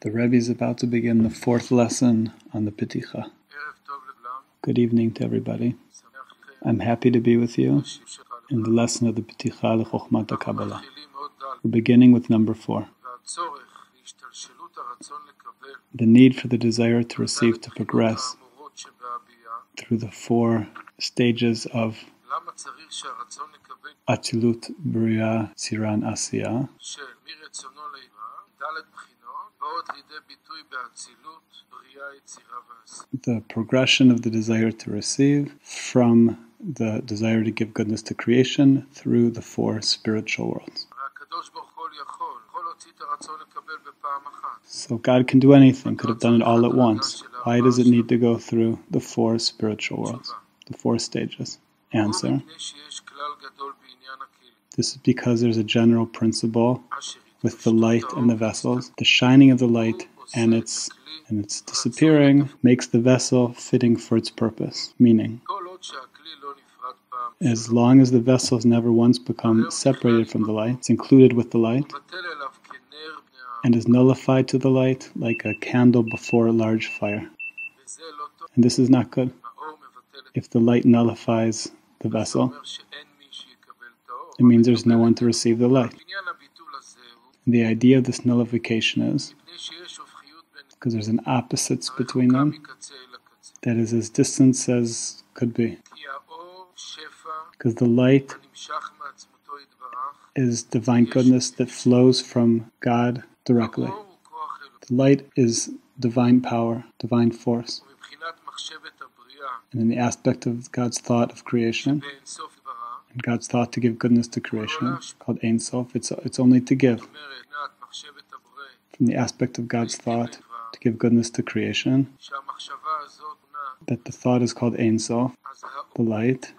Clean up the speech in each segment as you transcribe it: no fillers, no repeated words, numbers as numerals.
The Rebbe is about to begin the fourth lesson on the Peticha. Good evening to everybody. I'm happy to be with you in the lesson of the Peticha LeChochmat HaKabbalah. We're beginning with number 4. The need for the desire to receive to progress through the 4 stages of Atzilut, Bria, Tziran, Asiya. The progression of the desire to receive from the desire to give goodness to creation through the 4 spiritual worlds. So God can do anything, could have done it all at once. Why does it need to go through the 4 spiritual worlds, the 4 stages? Answer: this is because there's a general principle with the light and the vessels. The shining of the light and its disappearing makes the vessel fitting for its purpose. Meaning, as long as the vessels never once become separated from the light, it's included with the light, and is nullified to the light like a candle before a large fire. And this is not good. If the light nullifies the vessel, it means there's no one to receive the light. The idea of this nullification is because there's an opposites between them that is as distant as could be. Because the light is divine goodness that flows from God directly. The light is divine power, divine force. And in the aspect of God's thought of creation, and God's thought to give goodness to creation, called Ein Sof, it's only to give. From the aspect of God's thought to give goodness to creation, that the thought is called Ein Sof, the light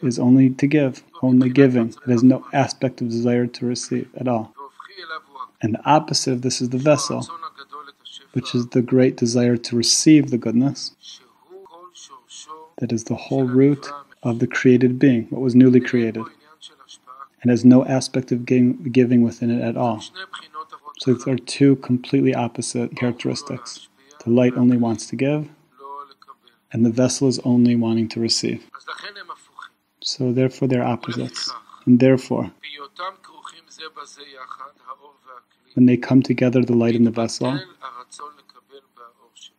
is only to give, only giving. It has no aspect of desire to receive at all. And the opposite of this is the vessel, which is the great desire to receive the goodness. That is the whole root of the created being, what was newly created, and has no aspect of giving within it at all. So there are 2 completely opposite characteristics. The light only wants to give, and the vessel is only wanting to receive. So therefore they're opposites. And therefore, when they come together, the light and the vessel,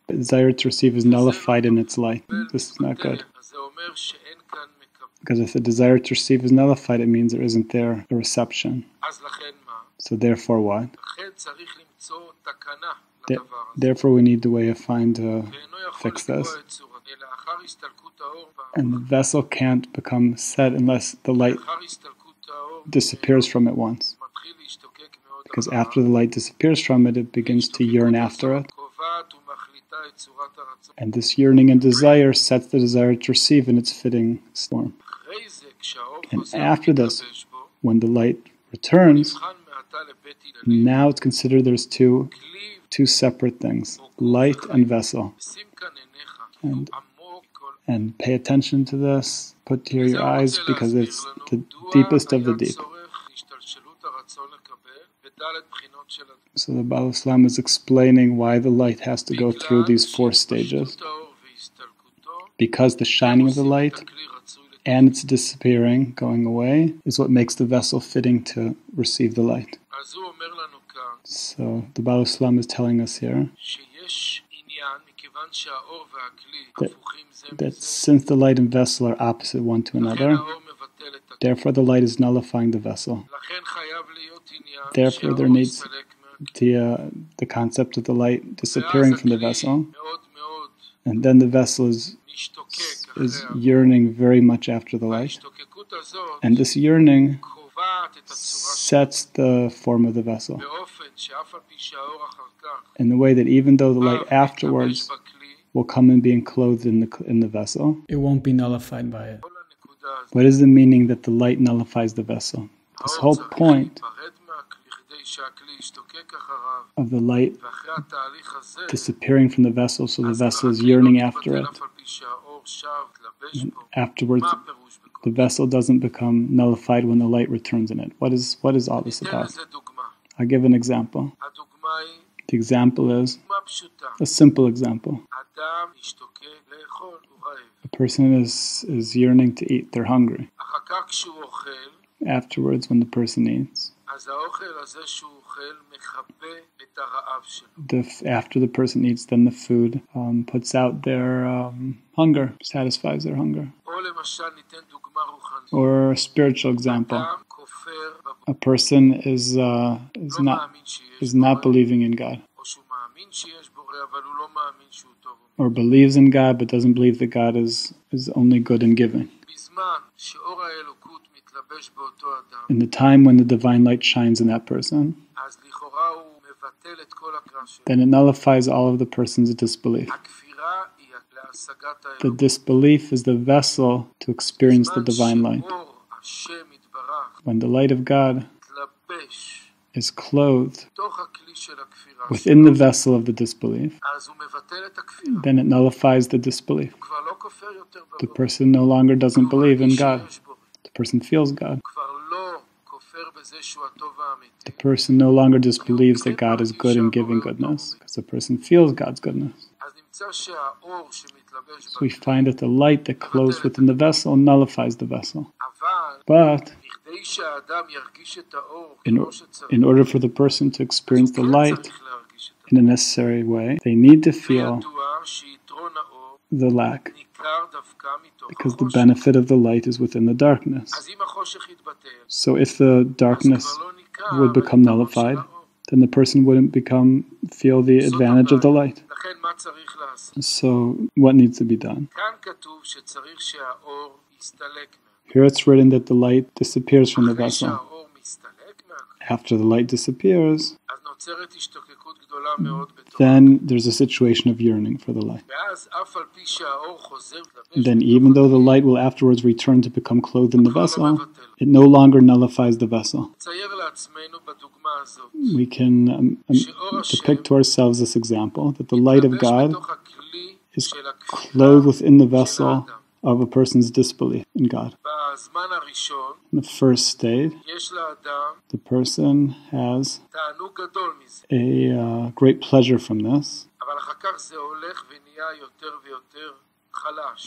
the desire to receive is nullified in its light. This is not good. Because if the desire to receive is nullified, it means there isn't there a reception. So therefore what? Therefore we need the way to find to fix this. And the vessel can't become set unless the light disappears from it once. Because after the light disappears from it, it begins to yearn after it. And this yearning and desire sets the desire to receive in its fitting form. And after this, when the light returns, now it's considered there's two separate things, light and vessel. And pay attention to this, put here your eyes, because it's the deepest of the deep. So the Baal HaSulam is explaining why the light has to go through these 4 stages. Because the shining of the light and its disappearing, going away, is what makes the vessel fitting to receive the light. So the Baal HaSulam is telling us here that since the light and vessel are opposite one to another, therefore the light is nullifying the vessel. Therefore there needs the concept of the light disappearing from the vessel, and then the vessel is yearning very much after the light, and this yearning sets the form of the vessel in the way that even though the light afterwards will come and be enclosed in the vessel, it won't be nullified by it. What is the meaning that the light nullifies the vessel? This whole point of the light disappearing from the vessel, so the vessel is yearning after it. And afterwards, the vessel doesn't become nullified when the light returns in it. What is all this about? I'll give an example. The example is a simple example. A person is yearning to eat, they're hungry. Afterwards, when the person eats, after the person eats, then the food puts out their hunger, satisfies their hunger. Or a spiritual example. A person is not believing in God, or believes in God but doesn't believe that God is only good in giving. In the time when the divine light shines in that person, then it nullifies all of the person's disbelief. The disbelief is the vessel to experience the divine light. When the light of God is clothed within the vessel of the disbelief, then it nullifies the disbelief. The person no longer doesn't believe in God. The person feels God. The person no longer disbelieves that God is good in giving goodness, because the person feels God's goodness. So we find that the light that clothes within the vessel nullifies the vessel. But in order for the person to experience the light in a necessary way, they need to feel the lack, because the benefit of the light is within the darkness. So if the darkness would become nullified, then the person wouldn't feel the advantage of the light. So what needs to be done? Here it's written that the light disappears from the vessel. After the light disappears, then there's a situation of yearning for the light. And then even though the light will afterwards return to become clothed in the vessel, it no longer nullifies the vessel. We can depict to ourselves this example, that the light of God is clothed within the vessel of a person's disbelief in God. In the first state, the person has a great pleasure from this,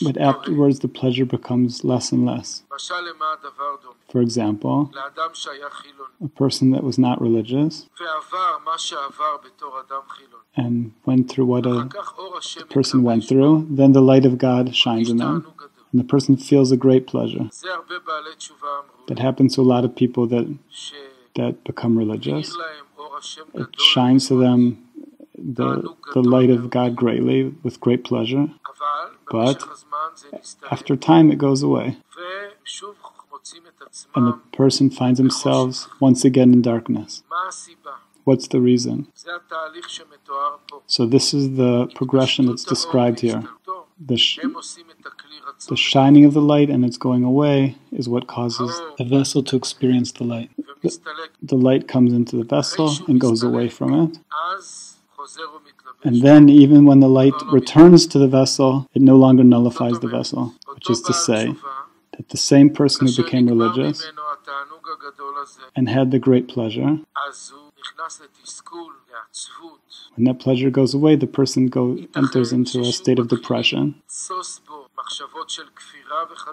but afterwards the pleasure becomes less and less. For example, a person that was not religious and went through what a person went through, then the light of God shines in them, and the person feels a great pleasure. That happens to a lot of people that become religious. It shines to them the light of God greatly, with great pleasure, but after time it goes away, and the person finds themselves once again in darkness. What's the reason? So this is the progression that's described here. The shining of the light and its going away is what causes the vessel to experience the light. The light comes into the vessel and goes away from it. And then even when the light returns to the vessel, it no longer nullifies the vessel, which is to say that the same person who became religious and had the great pleasure, when that pleasure goes away, the person enters into a state of depression,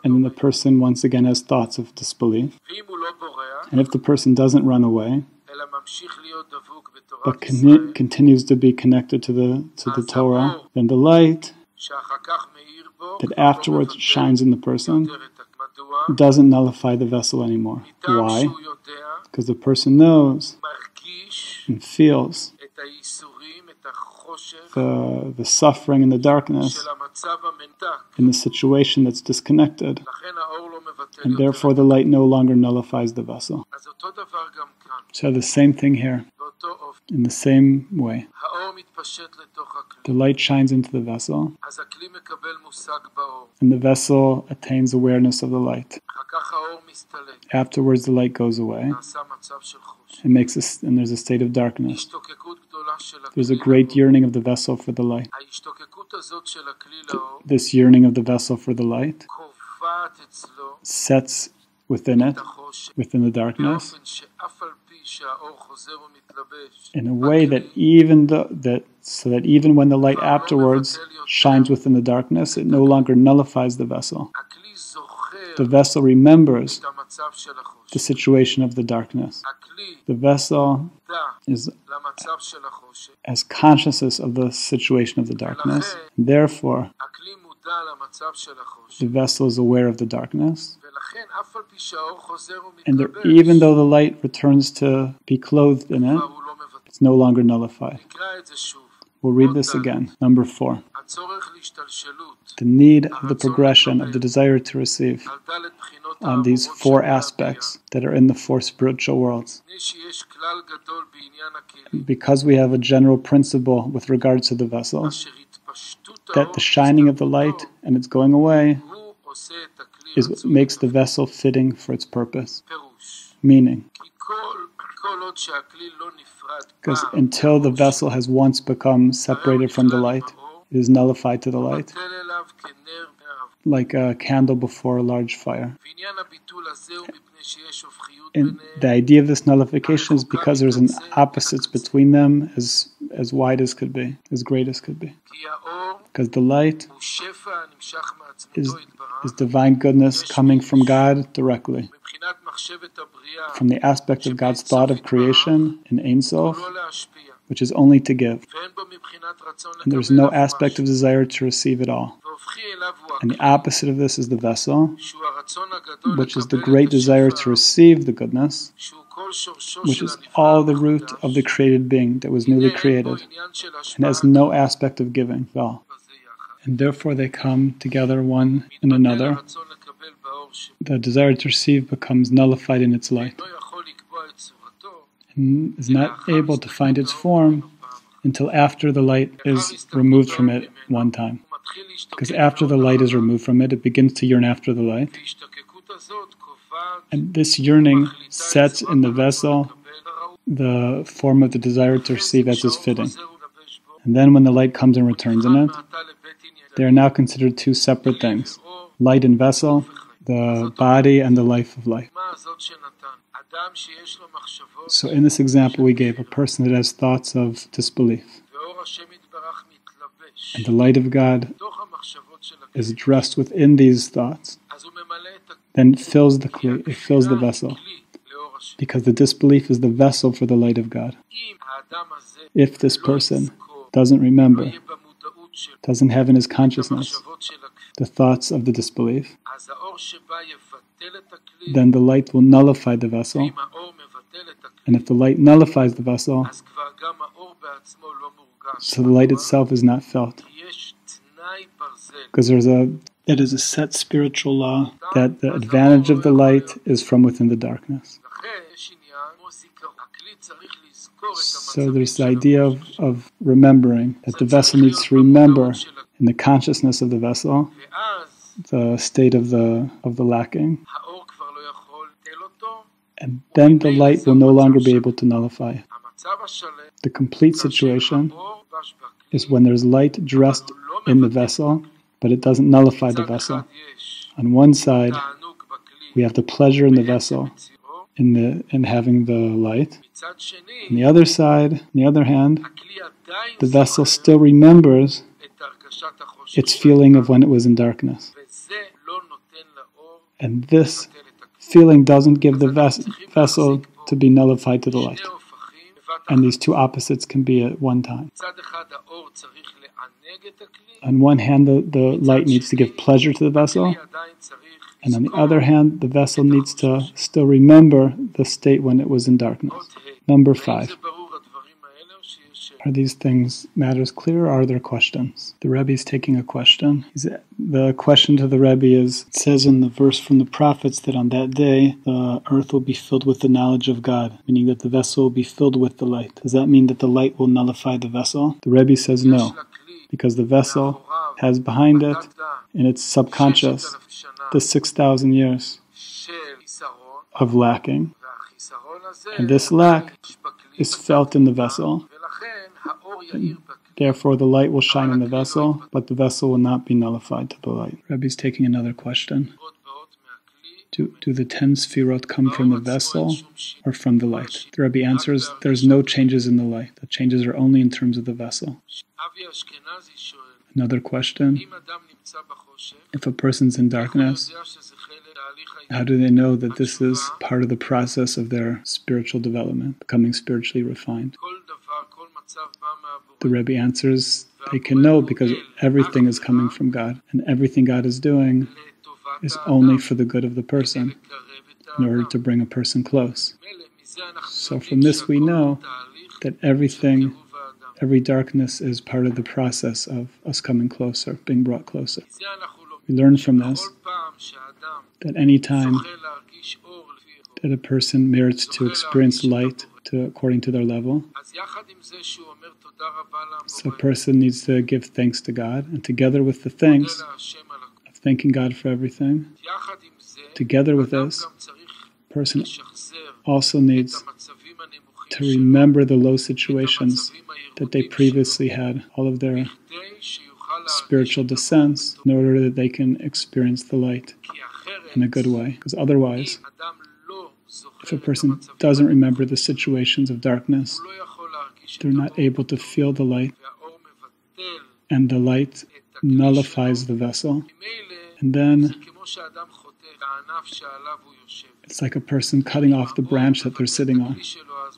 and then the person once again has thoughts of disbelief. And if the person doesn't run away, but continues to be connected to the Torah, then the light that afterwards shines in the person doesn't nullify the vessel anymore. Why? Because the person knows and feels the suffering and the darkness in the situation that's disconnected, and therefore the light no longer nullifies the vessel. So the same thing here. In the same way, the light shines into the vessel, and the vessel attains awareness of the light. Afterwards, the light goes away, and there's a state of darkness. There's a great yearning of the vessel for the light. This yearning of the vessel for the light sets within it, within the darkness, in a way that so that even when the light afterwards shines within the darkness, it no longer nullifies the vessel. The vessel remembers the situation of the darkness. The vessel has consciousness of the situation of the darkness. Therefore, the vessel is aware of the darkness. And even though the light returns to be clothed in it, it's no longer nullified. We'll read this again. Number 4. The need of the progression of the desire to receive on these 4 aspects that are in the 4 spiritual worlds. Because we have a general principle with regards to the vessels, that the shining of the light and its going away is what makes the vessel fitting for its purpose. Meaning, because until the vessel has once become separated from the light, it is nullified to the light, like a candle before a large fire. And the idea of this nullification is because there's an opposites between them as wide as could be, as great as could be. Because the light is divine goodness coming from God directly. From the aspect of God's thought of creation in Ein Sof, which is only to give. And there's no aspect of desire to receive at all. And the opposite of this is the vessel, which is the great desire to receive the goodness, which is all the root of the created being that was newly created, and has no aspect of giving at all. And therefore they come together one in another. The desire to receive becomes nullified in its light, and is not able to find its form until after the light is removed from it one time. Because after the light is removed from it, it begins to yearn after the light. And this yearning sets in the vessel the form of the desire to receive as is fitting. And then when the light comes and returns in it, they are now considered 2 separate things. Light and vessel, the body and the life of life. So in this example we gave, a person that has thoughts of disbelief, and the light of God is dressed within these thoughts, then it fills the vessel, because the disbelief is the vessel for the light of God. If this person doesn't remember, doesn't have in his consciousness the thoughts of the disbelief, then the light will nullify the vessel. And if the light nullifies the vessel, so the light itself is not felt. Because it is a set spiritual law that the advantage of the light is from within the darkness. So there's the idea of remembering, that the vessel needs to remember in the consciousness of the vessel the state of the lacking. And then the light will no longer be able to nullify it. The complete situation is when there's light dressed in the vessel, but it doesn't nullify the vessel. On one side, we have the pleasure in the vessel, in having the light. On the other side, on the other hand, the vessel still remembers its feeling of when it was in darkness. And this feeling doesn't give the vessel to be nullified to the light. And these 2 opposites can be at one time. On one hand, the light needs to give pleasure to the vessel, and on the other hand, the vessel needs to still remember the state when it was in darkness. Number 5. Are these matters clear, or are there questions? The Rebbe is taking a question. The question to the Rebbe is, it says in the verse from the prophets that on that day the earth will be filled with the knowledge of God, meaning that the vessel will be filled with the light. Does that mean that the light will nullify the vessel? The Rebbe says no, because the vessel has behind it, in its subconscious, the 6,000 years of lacking. And this lack is felt in the vessel. And therefore the light will shine in the vessel, but the vessel will not be nullified to the light. Rebbe's taking another question. Do the 10 Sefirot come from the vessel or from the light? The Rebbe answers, there's no changes in the light. The changes are only in terms of the vessel. Another question, if a person's in darkness, how do they know that this is part of the process of their spiritual development, becoming spiritually refined? The Rebbe answers, they can know because everything is coming from God, and everything God is doing is only for the good of the person, in order to bring a person close. So from this we know that every darkness is part of the process of us coming closer, being brought closer. We learn from this that any time that a person merits to experience light according to their level, so a person needs to give thanks to God, and together with the thanks of thanking God for everything, together with this, a person also needs to remember the low situations that they previously had, all of their spiritual descents, in order that they can experience the light in a good way. Because otherwise, if a person doesn't remember the situations of darkness, they're not able to feel the light, and the light nullifies the vessel. And then it's like a person cutting off the branch that they're sitting on.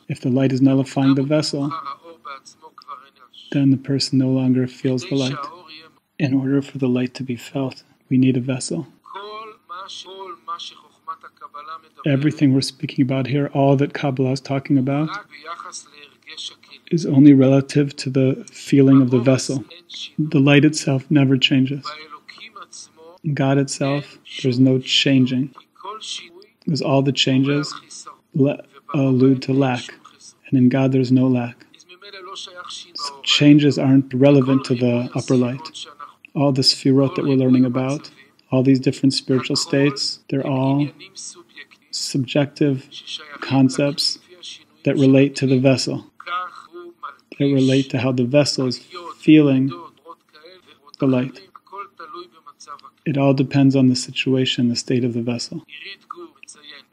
If the light is nullifying the vessel, then the person no longer feels the light. In order for the light to be felt, we need a vessel. Everything we're speaking about here, all that Kabbalah is talking about, is only relative to the feeling of the vessel. The light itself never changes. In God itself, there's no changing, because all the changes allude to lack, and in God there's no lack. So changes aren't relevant to the upper light. All the Sefirot that we're learning about, all these different spiritual states, they're all subjective concepts that relate to the vessel, that relate to how the vessel is feeling the light. It all depends on the situation, the state of the vessel.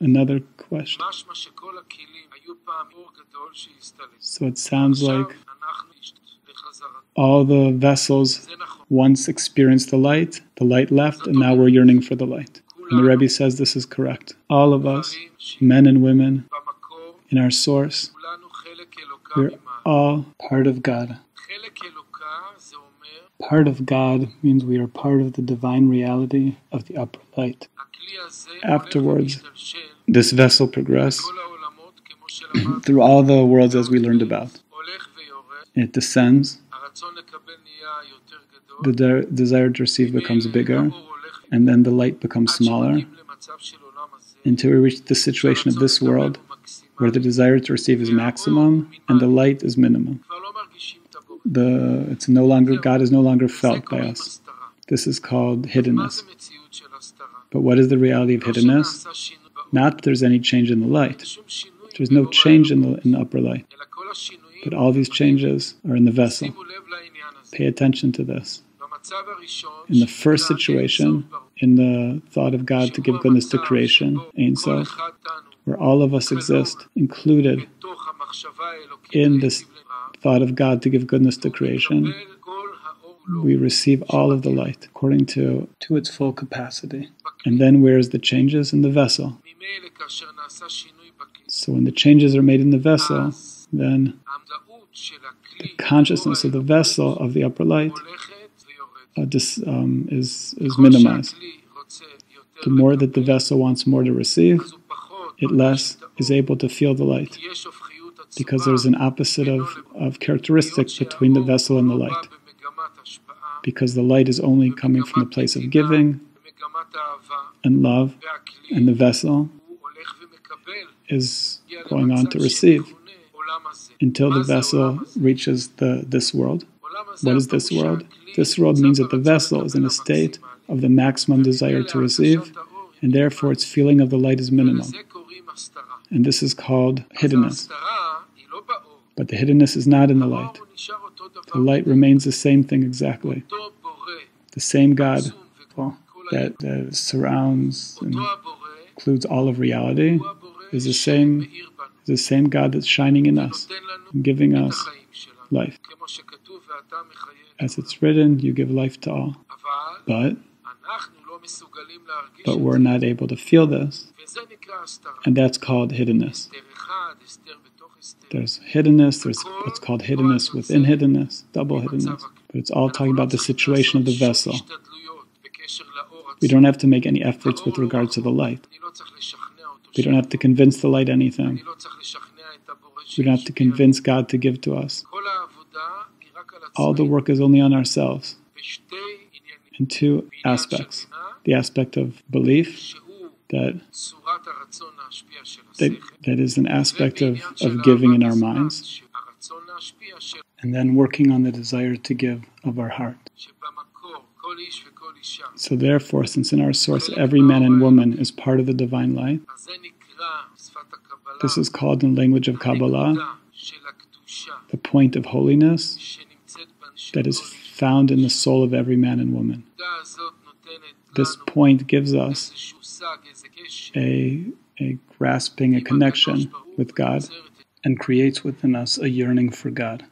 Another question. So it sounds like all the vessels once experienced the light left, and now we're yearning for the light. And the Rebbe says this is correct. All of us, men and women, in our source, we're all part of God. Part of God means we are part of the divine reality of the upper light. Afterwards, this vessel progresses through all the worlds as we learned about. It descends, the desire to receive becomes bigger, and then the light becomes smaller, until we reach the situation of this world, where the desire to receive is maximum, and the light is minimum. God is no longer felt by us. This is called hiddenness. But what is the reality of hiddenness? Not that there's any change in the light. There's no change in the upper light. But all these changes are in the vessel. Pay attention to this. In the first situation, in the thought of God to give goodness to creation, Ein Sof, where all of us exist, included in this thought of God to give goodness to creation, we receive all of the light according to its full capacity. And then where's the changes? In the vessel. So when the changes are made in the vessel, then the consciousness of the vessel of the upper light is minimized. The more that the vessel wants more to receive, it less is able to feel the light, because there's an opposite of characteristic between the vessel and the light. Because the light is only coming from the place of giving and love, and the vessel is going on to receive until the vessel reaches this world. What is this world? This world means that the vessel is in a state of the maximum desire to receive, and therefore its feeling of the light is minimum. And this is called hiddenness. But the hiddenness is not in the light. The light remains the same thing exactly. The same God that surrounds and includes all of reality, is the same God that's shining in us, and giving us life. As it's written, you give life to all. But we're not able to feel this, and that's called hiddenness. There's hiddenness, there's what's called hiddenness within hiddenness, double hiddenness. But it's all talking about the situation of the vessel. We don't have to make any efforts with regards to the light. We don't have to convince the light anything. We don't have to convince God to give to us. All the work is only on ourselves. In two aspects. The aspect of belief, that is an aspect of giving in our minds, and then working on the desire to give of our heart. So therefore, since in our source every man and woman is part of the divine light, this is called in the language of Kabbalah the point of holiness that is found in the soul of every man and woman. This point gives us a grasping, a connection with God, and creates within us a yearning for God.